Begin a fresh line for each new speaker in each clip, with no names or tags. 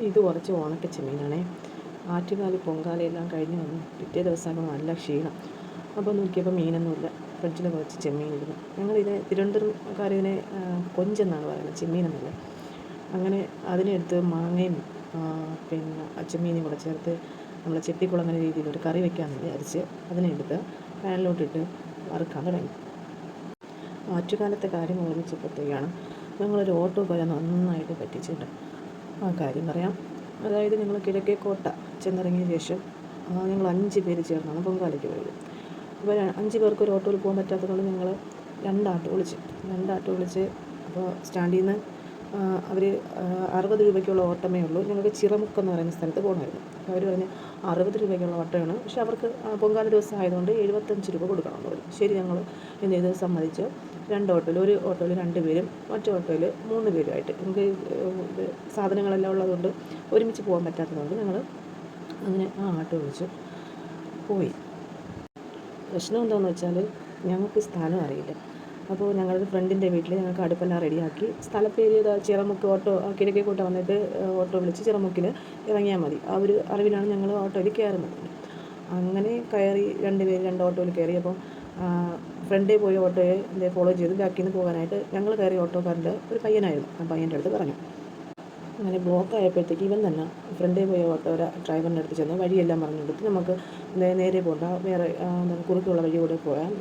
ഇത് കുറച്ച് ഉണക്ക ചെമ്മീനാണേ. ആറ്റുകാല് പൊങ്കാലയെല്ലാം കഴിഞ്ഞ് വന്നു പിറ്റേ ദിവസമാകുമ്പോൾ നല്ല ക്ഷീണം. അപ്പോൾ നോക്കിയപ്പോൾ മീനൊന്നുമില്ല. ഫ്രിഡ്ജിൽ കുറച്ച് ചെമ്മീനിരുന്നു. ഞങ്ങളിത് തിരുവനന്തപുരംകാരിതിനെ കൊഞ്ചെന്നാണ് പറയുന്നത്, ചെമ്മീനെന്നല്ല. അങ്ങനെ അതിനെടുത്ത് മാങ്ങയും പിന്നെ ചെമ്മീനും കൂടെ ചേർത്ത് നമ്മൾ ചെട്ടിക്കുളങ്ങര രീതിയിലൊരു കറി വയ്ക്കാമെന്ന് വിചാരിച്ച് അതിനെടുത്ത് പാനിലോട്ടിട്ട് വറുക്കാൻ തുടങ്ങി. ആറ്റുകാലത്തെ കാര്യം ഓർമ്മിച്ചപ്പോഴത്തേക്കാണ് ഞങ്ങളൊരു ഓട്ടോ പോലെ നന്നായിട്ട് പറ്റിച്ചിട്ടുണ്ട്. ആ കാര്യം പറയാം. അതായത് ഞങ്ങൾ കിഴക്കേക്കോട്ട ചെന്നിറങ്ങിയ ശേഷം ഞങ്ങൾ 5 പേര് ചേർന്നാണ് പൊങ്കാലയ്ക്ക് പോയത്. അപ്പോൾ 5 പേർക്ക് ഒരു ഓട്ടോയിൽ പോകാൻ പറ്റാത്തതുകൊണ്ട് ഞങ്ങൾ 2 ആട്ടോ വിളിച്ച് അപ്പോൾ സ്റ്റാൻഡിൽ നിന്ന് അവർ 60 രൂപയ്ക്കുള്ള ഓട്ടമേ ഉള്ളൂ. ഞങ്ങൾക്ക് ചിറമുക്ക് എന്ന് പറയുന്ന സ്ഥലത്ത് പോകണമായിരുന്നു. അപ്പോൾ അവർ പറഞ്ഞ് 60 രൂപയ്ക്കുള്ള ഓട്ടമാണ്, പക്ഷേ അവർക്ക് പൊങ്കാല ദിവസം ആയതുകൊണ്ട് 75 രൂപ കൊടുക്കണമെന്ന് പറഞ്ഞു. ശരി, ഞങ്ങൾ എന്ത് ചെയ്ത് സമ്മതിച്ച് 2 ഓട്ടോയിൽ, ഒരു ഓട്ടോയിൽ 2 പേരും മറ്റു ഓട്ടോയിൽ 3 പേരുമായിട്ട്, നമുക്ക് സാധനങ്ങളെല്ലാം ഉള്ളതുകൊണ്ട് ഒരുമിച്ച് പോകാൻ പറ്റാത്തതുകൊണ്ട് ഞങ്ങൾ അങ്ങനെ ആ ആട്ടോ വിളിച്ച് പോയി. പ്രശ്നം എന്താണെന്ന് വെച്ചാൽ ഞങ്ങൾക്ക് സ്ഥലം അറിയില്ല. അപ്പോൾ ഞങ്ങളുടെ ഫ്രണ്ടിൻ്റെ വീട്ടിൽ ഞങ്ങൾക്ക് അടുപ്പെല്ലാം റെഡിയാക്കി സ്ഥലപ്പേര് ചിറമുക്ക് ഓട്ടോ കിഴക്കേക്കോട്ട വന്നിട്ട് ഓട്ടോ വിളിച്ച് ചിറമുക്കിൽ ഇറങ്ങിയാൽ മതി. ആ ഒരു അറിവിലാണ് ഞങ്ങൾ ഓട്ടോയിൽ കയറുന്നത്. അങ്ങനെ കയറി 2 പേര് 2 ഓട്ടോയിൽ കയറി. അപ്പം ഫ്രണ്ടിൽ പോയ ഓട്ടോയെ ഫോളോ ചെയ്ത് ബാക്കിൽ നിന്ന് പോകാനായിട്ട് ഞങ്ങൾ കയറിയ ഓട്ടോക്കാരൻ്റെ ഒരു പയ്യനായിരുന്നു. ആ പയ്യൻ്റെ അടുത്ത് പറഞ്ഞു. അങ്ങനെ ബ്ലോക്ക് ആയപ്പോഴത്തേക്ക് ഇവൻ തന്നെ ഫ്രണ്ടിൽ പോയ ഓട്ടോ ഡ്രൈവറിൻ്റെ അടുത്ത് ചെന്ന് വഴിയെല്ലാം പറഞ്ഞു കൊടുത്ത് നമുക്ക് നേരെ പോകണ്ട, വേറെ കുറുക്കുള്ള വഴി കൂടെ പോയാൽ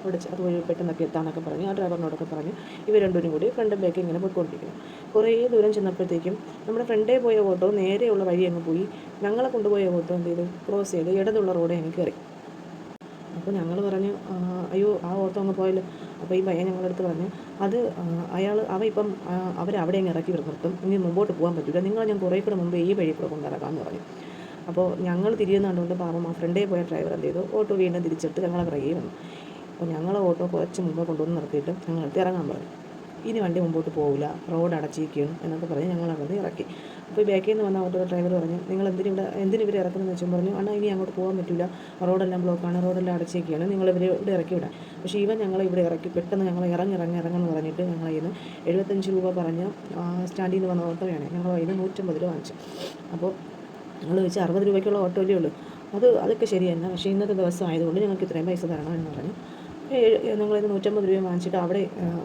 അവിടെ അതുവഴി പെട്ടെന്നൊക്കെ എത്താമെന്നൊക്കെ പറഞ്ഞ് ആ ഡ്രൈവറിനോടൊക്കെ പറഞ്ഞ് ഇവർ രണ്ടുപേരും കൂടി ഫ്രണ്ടും ബാക്ക് ഇങ്ങനെ പോയിക്കൊണ്ടിരിക്കുന്നു. കുറേ ദൂരം ചെന്നപ്പോഴത്തേക്കും നമ്മുടെ ഫ്രണ്ടിൽ പോയ ഓട്ടോ നേരെയുള്ള വഴി അങ്ങ് പോയി. ഞങ്ങളെ കൊണ്ടുപോയ ഓട്ടോ എന്ത് ചെയ്തു, ക്രോസ് ചെയ്ത് ഇടതുള്ള റോഡേ അങ്ങ് കയറി. അപ്പോൾ ഞങ്ങൾ പറഞ്ഞു, അയ്യോ ആ ഓട്ടോ അങ്ങ് പോയല്ലോ. അപ്പോൾ ഈ പയ്യൻ ഞങ്ങളുടെ അടുത്ത് പറഞ്ഞു, അത് അവ ഇപ്പം അവരവിടെ അങ്ങ് ഇറക്കി നിർത്തും, ഇനി മുമ്പോട്ട് പോകാൻ പറ്റില്ല, നിങ്ങളെ ഞാൻ കുറേ കൂടെ മുമ്പ് ഈ വഴി കൂടെ കൊണ്ടിറക്കാമെന്ന് പറഞ്ഞു. അപ്പോൾ ഞങ്ങൾ തിരിയുന്ന കണ്ടുകൊണ്ട് പാവം ആ ഫ്രണ്ടേ പോയ ഡ്രൈവർ എന്ത് ചെയ്തു, ഓട്ടോ വീണ്ടും തിരിച്ചെടുത്ത് ഞങ്ങളെ പിറകെ വന്നു. അപ്പോൾ ഞങ്ങൾ ഓട്ടോ കുറച്ച് മുമ്പ് കൊണ്ടുവന്ന് നിർത്തിയിട്ട് ഞങ്ങളടുത്ത് ഇറങ്ങാൻ പറഞ്ഞു. ഇനി വണ്ടി മുമ്പോട്ട് പോകില്ല, റോഡ് അടച്ചിരിക്കുകയാണ് എന്നൊക്കെ പറഞ്ഞ് ഞങ്ങളവിടെ ഇറക്കി. അപ്പോൾ ബാക്കിൽ നിന്ന് വന്ന ഓട്ടോ ഡ്രൈവർ പറഞ്ഞു, നിങ്ങൾ എന്തിനിവരെ ഇറക്കുന്നതെന്ന് വെച്ചാൽ പറഞ്ഞു, അണ്ണാ ഇനി അങ്ങോട്ട് പോകാൻ പറ്റില്ല, റോഡെല്ലാം ബ്ലോക്കാണ്, റോഡെല്ലാം അടച്ചിരിക്കുകയാണ്, നിങ്ങളിവരെ ഇവിടെ ഇറക്കി വിടാം. പക്ഷേ ഇവൻ ഞങ്ങളെ ഇവിടെ ഇറക്കി പെട്ടെന്ന് ഞങ്ങൾ ഇറങ്ങുമെന്ന് പറഞ്ഞിട്ട് ഞങ്ങൾ അതിന് 75 രൂപ പറഞ്ഞ് സ്റ്റാൻഡിൽ നിന്ന് വന്ന ഓട്ടോയാണ് ഞങ്ങൾ അതിന് 150 രൂപ വാങ്ങിച്ചു. അപ്പോൾ ഞങ്ങൾ ചോദിച്ചാൽ 60 രൂപയ്ക്കുള്ള ഓട്ടോയിലേ ഉള്ളൂ. അതൊക്കെ ശരി തന്നെ, പക്ഷേ ഇന്നത്തെ ദിവസം ആയതുകൊണ്ട് ഞങ്ങൾക്ക് ഇത്രയും പൈസ തരണം എന്ന് പറഞ്ഞു. ഞങ്ങളിത് 150 രൂപ വാങ്ങിച്ചിട്ട് അവിടെ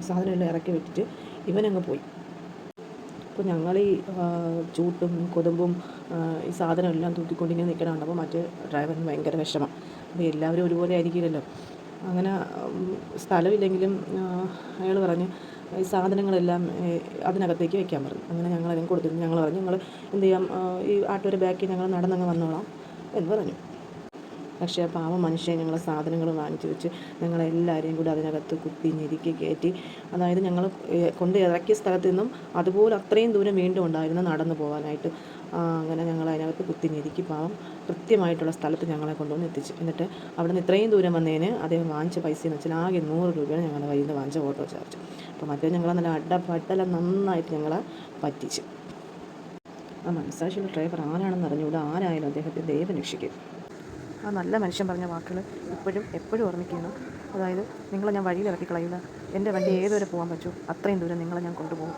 സാധനമെല്ലാം ഇറക്കി വിട്ടിട്ട് ഇവനങ്ങ് പോയി. അപ്പോൾ ഞങ്ങൾ ഈ ചൂട്ടും കൊതുമ്പും ഈ സാധനമെല്ലാം തൂക്കിക്കൊണ്ടിങ്ങനെ നിൽക്കണമുണ്ട്. അപ്പോൾ മറ്റേ ഡ്രൈവറിന് ഭയങ്കര വിഷമം. അപ്പോൾ എല്ലാവരും ഒരുപോലെ ആയിരിക്കില്ലല്ലോ. അങ്ങനെ സ്ഥലമില്ലെങ്കിലും അയാൾ പറഞ്ഞ് ഈ സാധനങ്ങളെല്ലാം അതിനകത്തേക്ക് വയ്ക്കാൻ പറഞ്ഞു. അങ്ങനെ ഞങ്ങളതിന് കൊടുത്തിട്ട് ഞങ്ങൾ പറഞ്ഞു, ഞങ്ങൾ എന്ത് ചെയ്യാം, ഈ ആട്ടോയുടെ ബാക്കിൽ ഞങ്ങൾ നടന്നങ്ങ് വന്നോളാം എന്ന് പറഞ്ഞു. പക്ഷേ പാവം മനുഷ്യൻ ഞങ്ങൾ സാധനങ്ങൾ വാങ്ങിച്ചു വെച്ച് ഞങ്ങളെല്ലാവരെയും കൂടി അതിനകത്ത് കുത്തി ഞെരുക്കി കയറ്റി. അതായത് ഞങ്ങൾ കൊണ്ട് ഇറക്കിയ സ്ഥലത്ത് നിന്നും അതുപോലെ അത്രയും ദൂരം വീണ്ടും ഉണ്ടായിരുന്നു നടന്നു പോകാനായിട്ട്. അങ്ങനെ ഞങ്ങൾ അതിനകത്ത് കുത്തി ഞെരുക്കി പാവം കൃത്യമായിട്ടുള്ള സ്ഥലത്ത് ഞങ്ങളെ കൊണ്ടുവന്ന് എത്തിച്ചു. എന്നിട്ട് അവിടെ നിന്ന് ഇത്രയും ദൂരം വന്നതിന് അദ്ദേഹം വാങ്ങിച്ച പൈസ എന്ന് വെച്ചാൽ ആകെ 100 രൂപയാണ് ഞങ്ങളുടെ കയ്യിൽ നിന്ന് വാങ്ങിച്ച ഓട്ടോ ചാർജ്. അപ്പോൾ മറ്റേ ഞങ്ങളെ നല്ല അഡ്ഡപ്പട്ടെല്ലാം നന്നായിട്ട് ഞങ്ങളെ പറ്റിച്ചു. ആ മനസ്സാക്ഷിയുള്ള ഡ്രൈവർ ആരാണെന്ന് അറിഞ്ഞുകൂടാ, ആരായാലും അദ്ദേഹത്തെ ദൈവം രക്ഷിക്കും. ആ നല്ല മനുഷ്യൻ പറഞ്ഞ വാക്കുകൾ എപ്പോഴും ഓർമ്മിക്കണം. അതായത് നിങ്ങളെ ഞാൻ വഴിയിൽ ഇറക്കി കളയില്ല, എൻ്റെ വണ്ടി ഏതുവരെ പോകാൻ പറ്റുമോ അത്രയും ദൂരം നിങ്ങളെ ഞാൻ കൊണ്ടുപോകും.